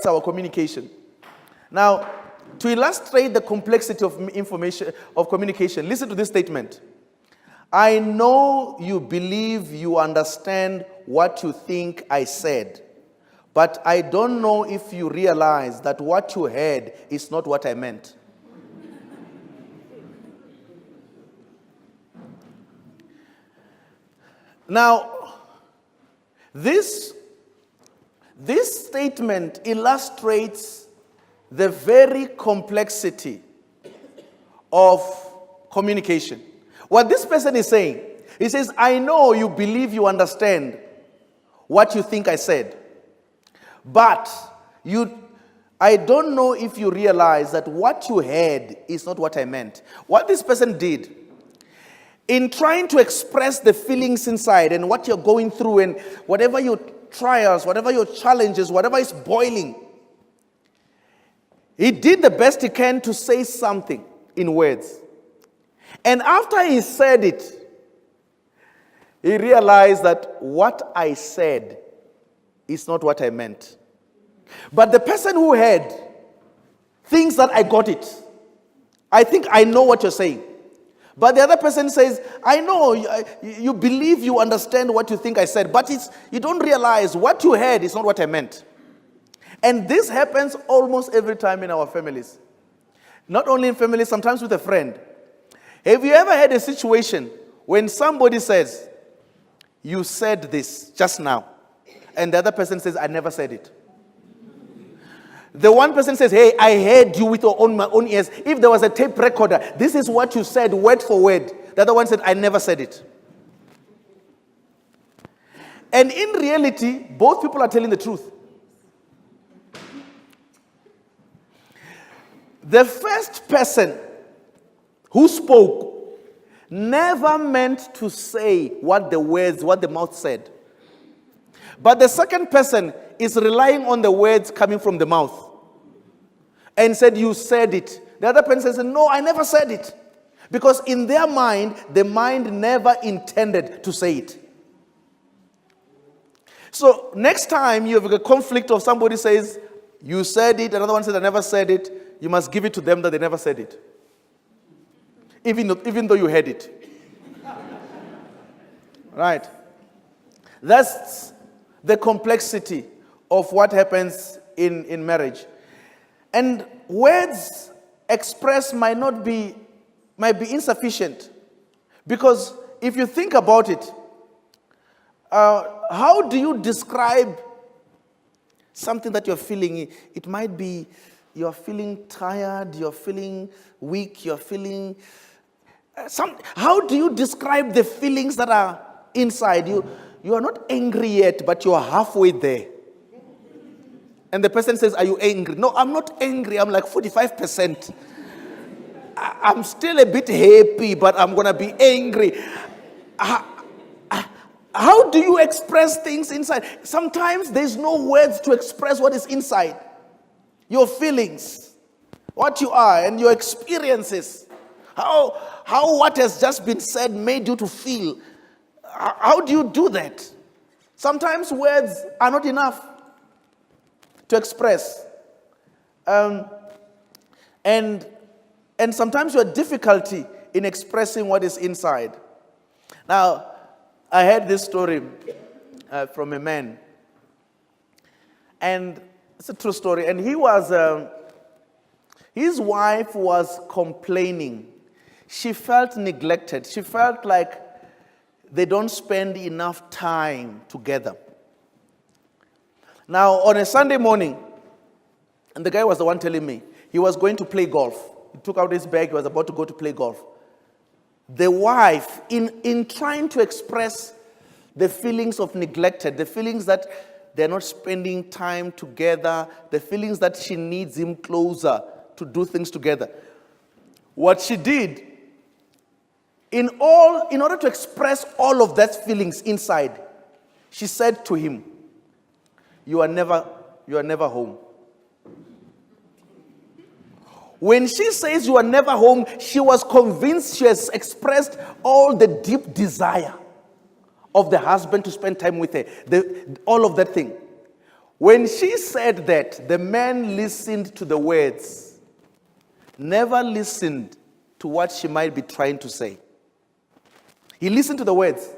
our communication. Now, to illustrate the complexity of communication, listen to this statement. I know you believe you understand what you think I said, but I don't know if you realize that what you heard is not what I meant. Now, this statement illustrates the very complexity of communication. What this person is saying, he says, I know you believe you understand what you think I said, but I don't know if you realize that what you heard is not what I meant. What this person did, in trying to express the feelings inside and what you're going through and whatever your trials, whatever your challenges, whatever is boiling, he did the best he can to say something in words. And after he said it, he realized that what I said is not what I meant. But the person who heard thinks that I got it. I think I know what you're saying. But the other person says, I know, you believe you understand what you think I said, but you don't realize what you heard is not what I meant. And this happens almost every time in our families. Not only in families, sometimes with a friend. Have you ever had a situation when somebody says, you said this just now, and the other person says, I never said it? The one person says, hey, I heard you with my own ears. If there was a tape recorder, this is what you said, word for word. The other one said, I never said it. And in reality, both people are telling the truth. The first person who spoke never meant to say what the mouth said. But the second person is relying on the words coming from the mouth and said, you said it. The other person says, no, I never said it. Because in their mind, the mind never intended to say it. So next time you have a conflict of somebody says, you said it, another one says, I never said it, you must give it to them that they never said it. Even though you heard it. Right. That's the complexity of what happens in marriage. And words expressed might be insufficient. Because if you think about it, how do you describe something that you're feeling? It might be you're feeling tired, you're feeling weak, you're feeling... how do you describe the feelings that are inside you? You are not angry yet, but you are halfway there. And the person says, are you angry? No, I'm not angry. I'm like 45%. I'm still a bit happy, but I'm going to be angry. How do you express things inside? Sometimes there's no words to express what is inside. Your feelings, what you are, and your experiences. How what has just been said made you to feel. How do you do that? Sometimes words are not enough to express. And sometimes you have difficulty in expressing what is inside. Now, I heard this story from a man. And it's a true story. And his wife was complaining. She felt neglected. She felt like they don't spend enough time together. Now, on a Sunday morning, and the guy was the one telling me, he was going to play golf. He took out his bag, he was about to go to play golf. The wife, in trying to express the feelings of neglected, the feelings that they're not spending time together, the feelings that she needs him closer to do things together. What she did, in order to express all of that feelings inside, she said to him, you are never home. When she says you are never home, she was convinced she has expressed all the deep desire of the husband to spend time with her. All of that thing. When she said that, the man listened to the words, never listened to what she might be trying to say. He listened to the words,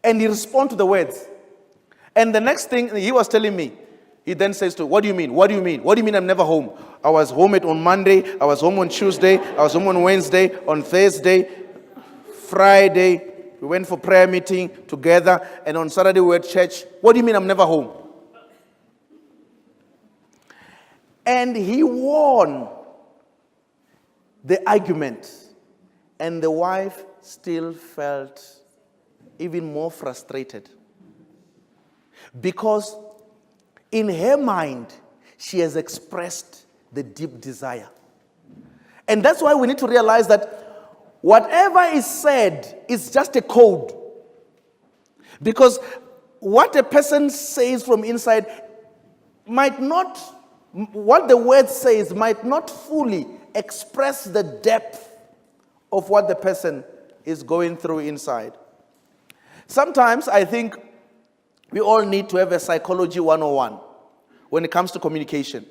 and he responded to the words. And the next thing he was telling me, he then says to, what do you mean? What do you mean? What do you mean I'm never home? I was home on Monday, I was home on Tuesday, I was home on Wednesday, on Thursday, Friday, we went for prayer meeting together, and on Saturday we were at church. What do you mean I'm never home? And he won the argument, and the wife still felt even more frustrated. Because in her mind, she has expressed the deep desire. And that's why we need to realize that whatever is said is just a code. Because what a person says from inside might not, what the word says might not fully express the depth of what the person is going through inside. Sometimes I think we all need to have a psychology 101 when it comes to communication.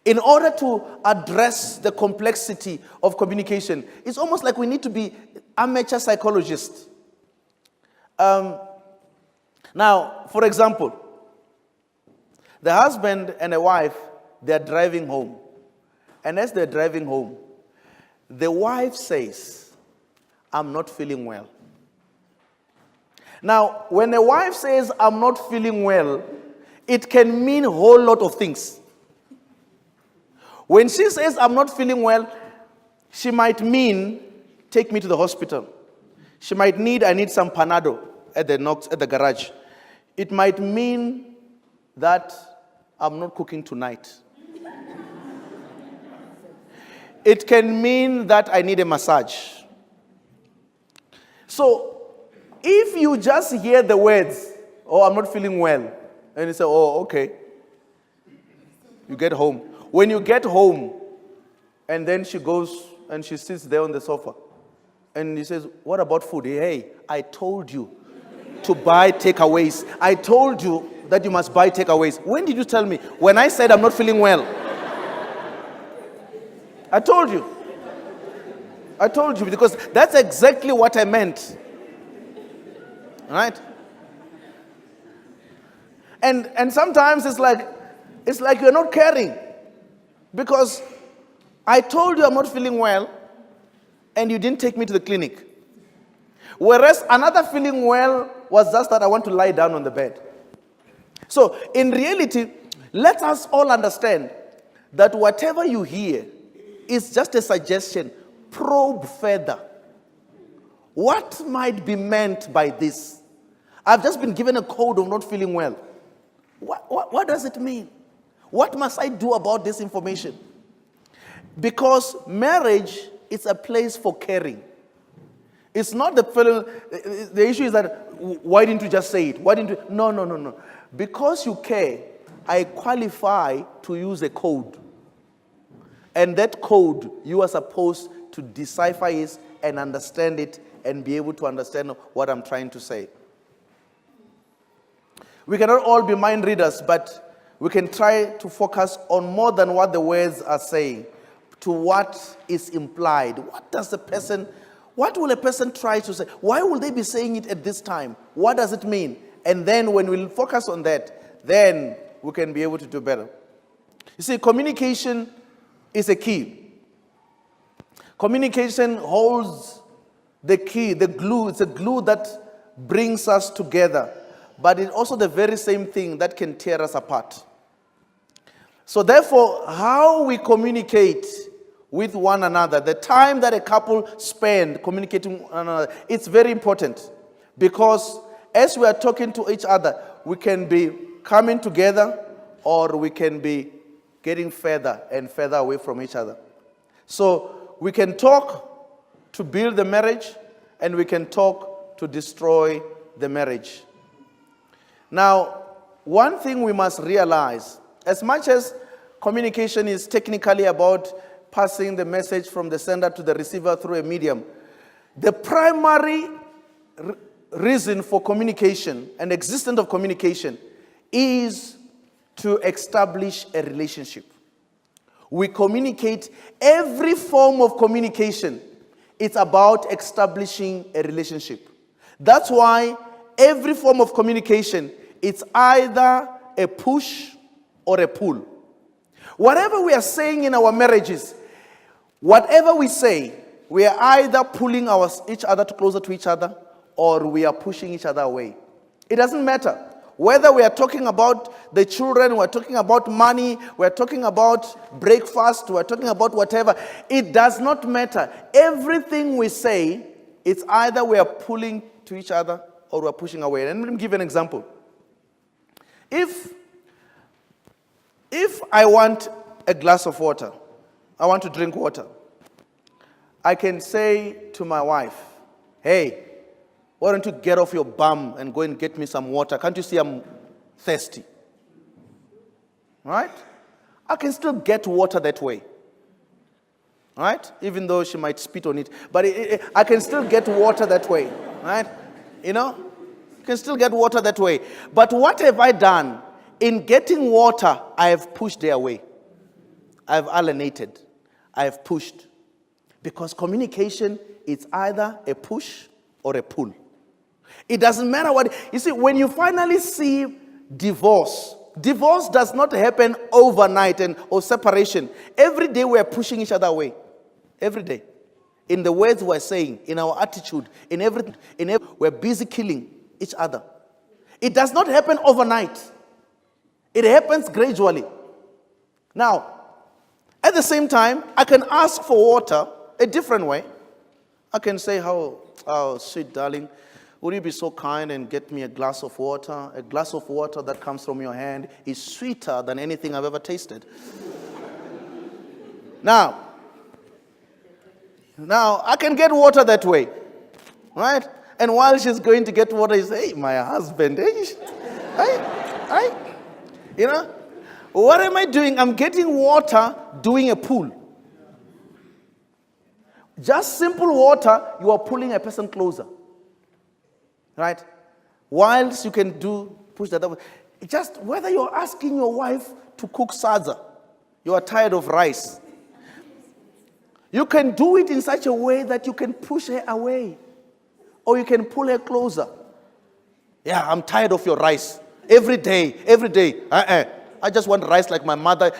In order to address the complexity of communication, it's almost like we need to be amateur psychologists. Now, for example, the husband and a wife, they're driving home. And as they're driving home, the wife says, I'm not feeling well. Now, when a wife says, I'm not feeling well, it can mean a whole lot of things. When she says, I'm not feeling well, she might mean, take me to the hospital. She might I need some Panado at the garage. It might mean that I'm not cooking tonight. It can mean that I need a massage. So, if you just hear the words, oh, I'm not feeling well, and you say, oh, okay. You get home. When you get home, and then she goes and she sits there on the sofa, and he says, what about food? Hey, I told you to buy takeaways. I told you that you must buy takeaways. When did you tell me? When I said I'm not feeling well. I told you. I told you because that's exactly what I meant. Right? And sometimes it's like you're not caring. Because I told you I'm not feeling well, and you didn't take me to the clinic. Whereas another feeling well was just that I want to lie down on the bed. So in reality, let us all understand that whatever you hear is just a suggestion. Probe further. What might be meant by this? I've just been given a code of not feeling well. What does it mean? What must I do about this information? Because marriage is a place for caring. It's not the issue is that, why didn't you just say it? Why didn't you? No. Because you care, I qualify to use a code. And that code, you are supposed to decipher it and understand it and be able to understand what I'm trying to say. We cannot all be mind readers, but we can try to focus on more than what the words are saying, to what is implied. What will a person try to say? Why will they be saying it at this time? What does it mean? And then when we focus on that, then we can be able to do better. You see, communication is a key. Communication holds the key, the glue. It's a glue that brings us together. But it's also the very same thing that can tear us apart. So therefore, how we communicate with one another, the time that a couple spend communicating with one another, it's very important. Because as we are talking to each other, we can be coming together or we can be getting further and further away from each other. So we can talk to build the marriage and we can talk to destroy the marriage. Now, one thing we must realize, as much as communication is technically about passing the message from the sender to the receiver through a medium, the primary reason for communication and existence of communication is to establish a relationship. We communicate. Every form of communication, it's about establishing a relationship. That's why every form of communication, it's either a push or a pull. Whatever we are saying in our marriages, whatever we say, we are either pulling each other closer to each other, or we are pushing each other away. It doesn't matter. Whether we are talking about the children, we're talking about money, we're talking about breakfast, we're talking about whatever, it does not matter. Everything we say, it's either we are pulling to each other or we're pushing away. And let me give you an example. If I want a glass of water, I want to drink water, I can say to my wife, hey, why don't you get off your bum and go and get me some water? Can't you see I'm thirsty? Right? I can still get water that way. Right? Even though she might spit on it. But I can still get water that way. Right? You know? I can still get water that way. But what have I done? In getting water, I have pushed their way. I have alienated. I have pushed. Because communication is either a push or a pull. It doesn't matter what. You see, when you finally see divorce does not happen overnight or separation. Every day we are pushing each other away. Every day. In the words we're saying, in our attitude, in everything, we're busy killing each other. It does not happen overnight. It happens gradually. Now, at the same time, I can ask for water a different way. I can say, oh, sweet darling, would you be so kind and get me a glass of water? A glass of water that comes from your hand is sweeter than anything I've ever tasted. Now, I can get water that way, right? And while she's going to get water, you say, hey, my husband, you know, what am I doing? I'm getting water, doing a pull. Just simple water, you are pulling a person closer. Right? Whilst you can push that up. Just whether you're asking your wife to cook sadza, you are tired of rice. You can do it in such a way that you can push her away. Or you can pull her closer. Yeah, I'm tired of your rice. Every day. I just want rice like my mother,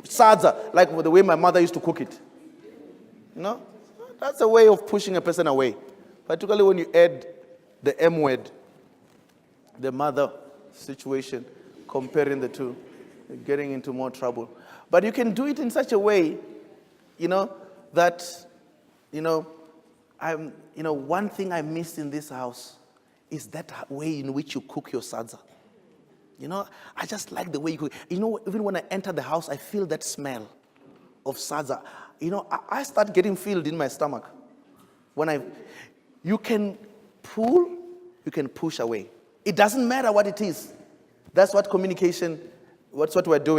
sadza, like the way my mother used to cook it. You know? That's a way of pushing a person away. Particularly when you add the M word, the mother situation, comparing the two, getting into more trouble. But you can do it in such a way, that, one thing I missed in this house is that way in which you cook your sadza. I just like the way you cook. Even when I enter the house, I feel that smell of sadza. I start getting filled in my stomach. You can pull, you can push away. It doesn't matter what it is. That's what communication, that's what we're doing.